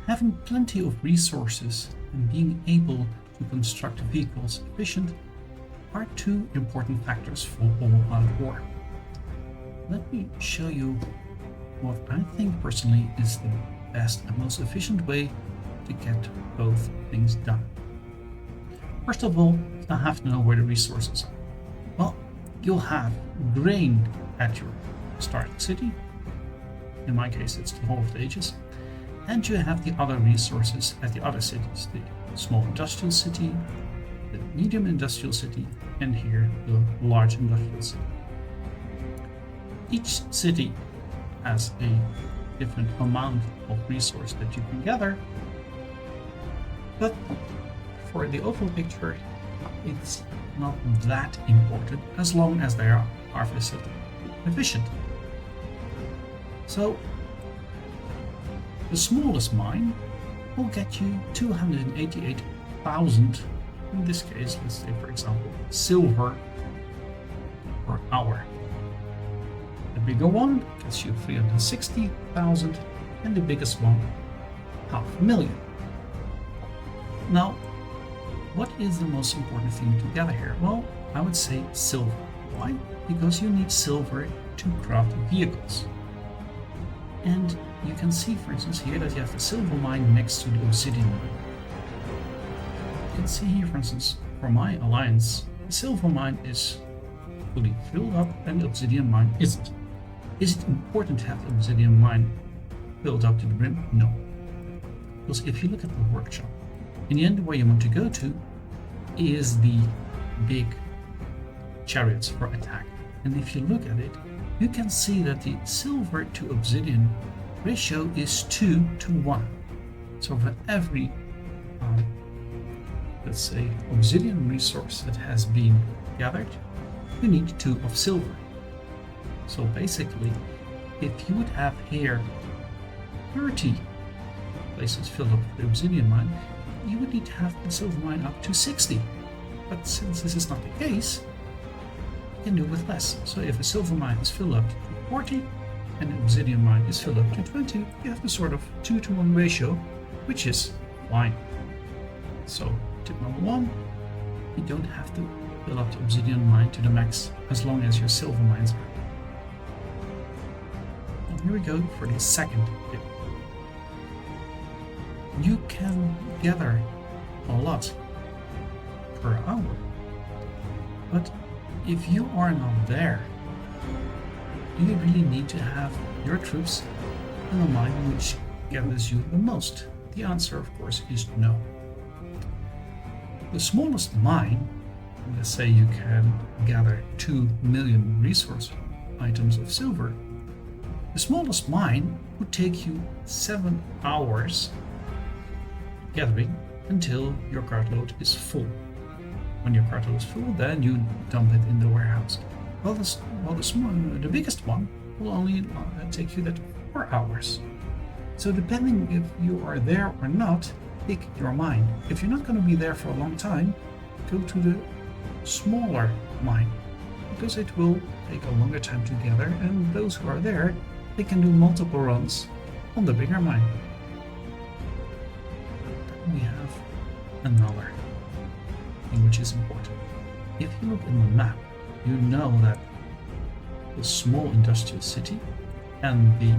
Having plenty of resources and being able to construct vehicles efficient are two important factors for all-out war. Let me show you what I think personally is the best and most efficient way to get both things done. First of all, you have to know where the resources are. Well, you'll have grain at your starting city. In my case, it's the Hall of the Ages. And you have the other resources at the other cities, the small industrial city, the medium industrial city, and here the large industrial city. Each city has a different amount of resource that you can gather, but for the overall picture, it's not that important as long as they are harvested efficient. So the smallest mine will get you 288,000, in this case, let's say for example, silver per hour. The bigger one gets you 360,000 and the biggest one 500,000. Now, what is the most important thing to gather here? Well, I would say silver. Why? Because you need silver to craft vehicles. And you can see, for instance, here that you have the silver mine next to the obsidian mine. You can see here, for instance, for my alliance, the silver mine is fully filled up and the obsidian mine isn't. Is it important to have the obsidian mine filled up to the brim? No. Because if you look at the workshop, in the end where you want to go to is the big chariots for attack. And if you look at it, you can see that the silver to obsidian ratio is 2:1. So for every, let's say, obsidian resource that has been gathered, you need 2 of silver. So basically, if you would have here 30 places filled up with the obsidian mine, you would need to have the silver mine up to 60. But since this is not the case, you can do with less. So if a silver mine is filled up to 40 and an obsidian mine is filled up to 20, you have the sort of 2:1 ratio, which is fine. So tip number 1, you don't have to fill up the obsidian mine to the max as long as your silver mines are. And here we go for the second tip. You can gather a lot per hour, but if you are not there, do you really need to have your troops in the mine which gathers you the most? The answer, of course, is no. The smallest mine, let's say you can gather 2 million resource items of silver, the smallest mine would take you 7 hours gathering until your cartload is full. When your cartload is full, then you dump it in the warehouse. Well, the biggest one will only take you that 4 hours. So depending if you are there or not, pick your mine. If you're not going to be there for a long time, go to the smaller mine, because it will take a longer time to gather, and those who are there, they can do multiple runs on the bigger mine. Then we have another thing which is important. If you look in the map, you know that the small industrial city and the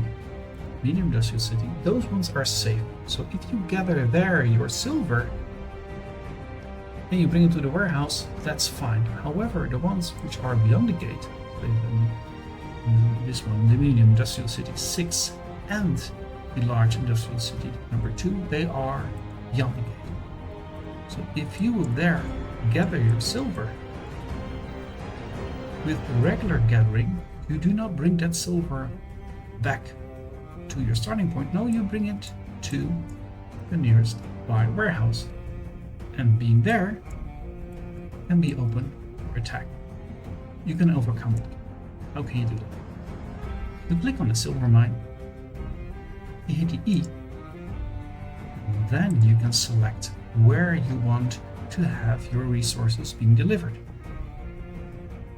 medium industrial city, those ones are safe. So if you gather there your silver and you bring it to the warehouse, that's fine. However, the ones which are beyond the gate, this one, the medium industrial city 6 and the large industrial city number 2, they are beyond the gate. So if you will there gather your silver, with regular gathering, you do not bring that silver back to your starting point. No, you bring it to the nearest warehouse. And being there can be open for attack. You can overcome it. How can you do that? You click on the silver mine, you hit the E, and then you can select where you want to have your resources being delivered.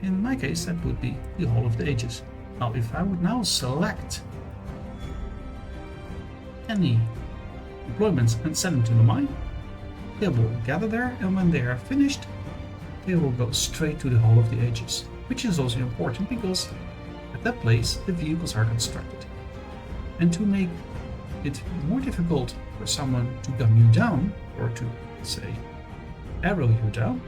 In my case, that would be the Hall of the Ages. Now, if I would now select any deployments and send them to the mine. They will gather there, and when they are finished, they will go straight to the Hall of the Ages, which is also important because at that place the vehicles are constructed. And to make it more difficult for someone to gun you down, or to, say, arrow you down,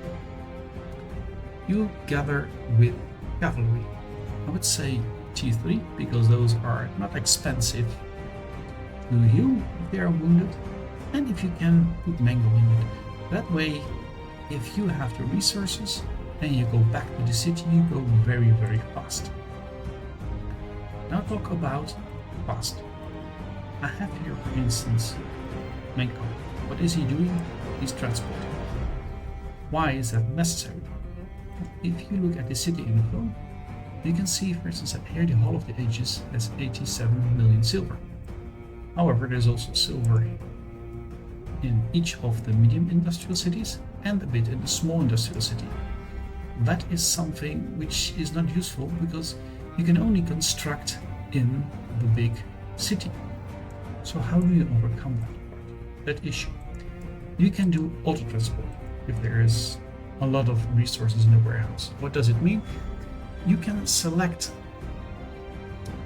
you gather with cavalry. I would say T3 because those are not expensive to heal if they are wounded, and if you can put mango in it. That way, if you have the resources and you go back to the city, you go very, very fast. Now talk about fast. I have here, for instance, Menko. What is he doing? He's transporting. Why is that necessary? If you look at the city info, you can see, for instance, that here the Hall of the Ages has 87 million silver. However, there's also silver in each of the medium industrial cities and a bit in the small industrial city. That is something which is not useful because you can only construct in the big city. So how do you overcome that issue? You can do auto transport if there is a lot of resources in the warehouse. What does it mean? You can select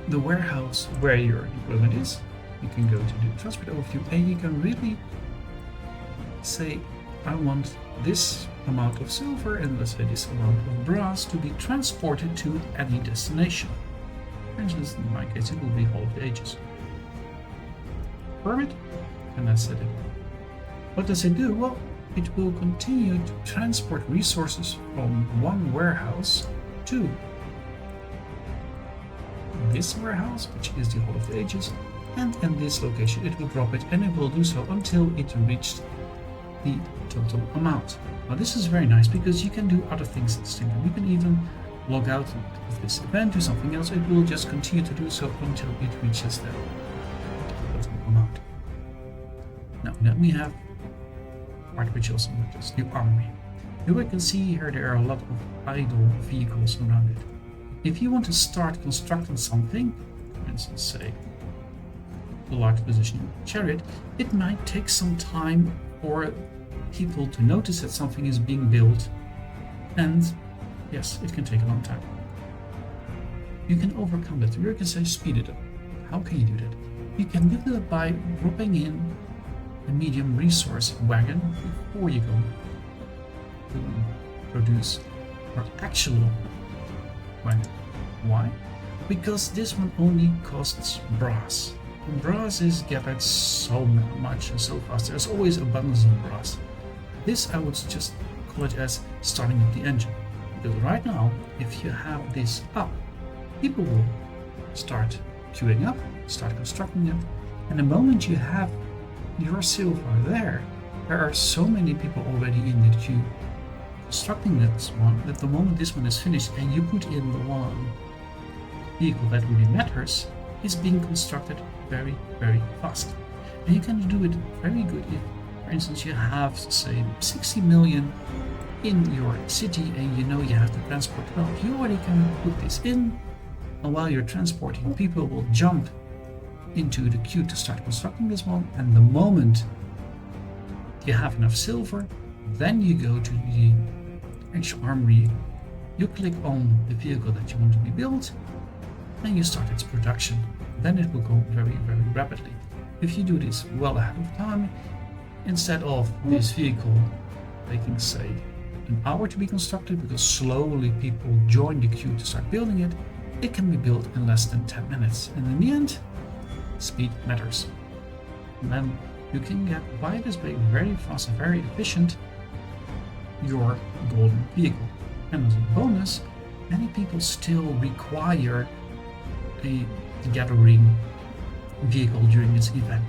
the warehouse where your equipment is. You can go to the transport overview and you can really say, I want this amount of silver and let's say this amount of brass to be transported to any destination. For instance, in my case, it will be Hall of the Ages. Permit, and that's it. What does it do? Well, it will continue to transport resources from one warehouse to this warehouse, which is the Hall of the Ages, and in this location it will drop it, and it will do so until it reached the total amount. Now this is very nice because you can do other things at the same time. You can even log out of this event, do something else. It will just continue to do so until it reaches the total amount. Now then we have part which also matters, the armory. Here we can see here there are a lot of idle vehicles around it. If you want to start constructing something, for instance, say a large position chariot, it might take some time for people to notice that something is being built, and yes, it can take a long time. You can overcome that. You can say speed it up. How can you do that? You can do that by dropping in a medium resource wagon before you go to produce your actual wagon. Why? Because this one only costs brass. And brass is gathered so much and so fast. There's always abundance of brass. This I would just call it as starting up the engine. Because right now, if you have this up, people will start queuing up, start constructing it, and the moment you have your silver there are so many people already in the queue constructing this one that the moment this one is finished and you put in the one vehicle that really matters, is being constructed very, very fast. And you can do it very good if, for instance, you have, say, 60 million in your city and you know you have to transport 12. You already can put this in, and while you're transporting, people will jump into the queue to start constructing this one, and the moment you have enough silver, then you go to the actual armory, you click on the vehicle that you want to be built, and you start its production. Then it will go very, very rapidly. If you do this well ahead of time, instead of this vehicle taking, say, an hour to be constructed because slowly people join the queue to start building it, it can be built in less than 10 minutes. And in the end, speed matters. And then you can get, by this way, very fast and very efficient, your golden vehicle. And as a bonus, many people still require a gathering vehicle during this event.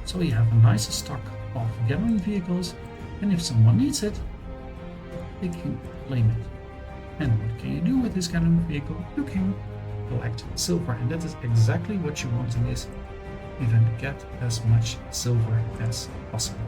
So you have a nice stock of gathering vehicles, and if someone needs it, they can claim it. And what can you do with this gathering vehicle? You can collect silver, and that is exactly what you want in this event. Get as much silver as possible.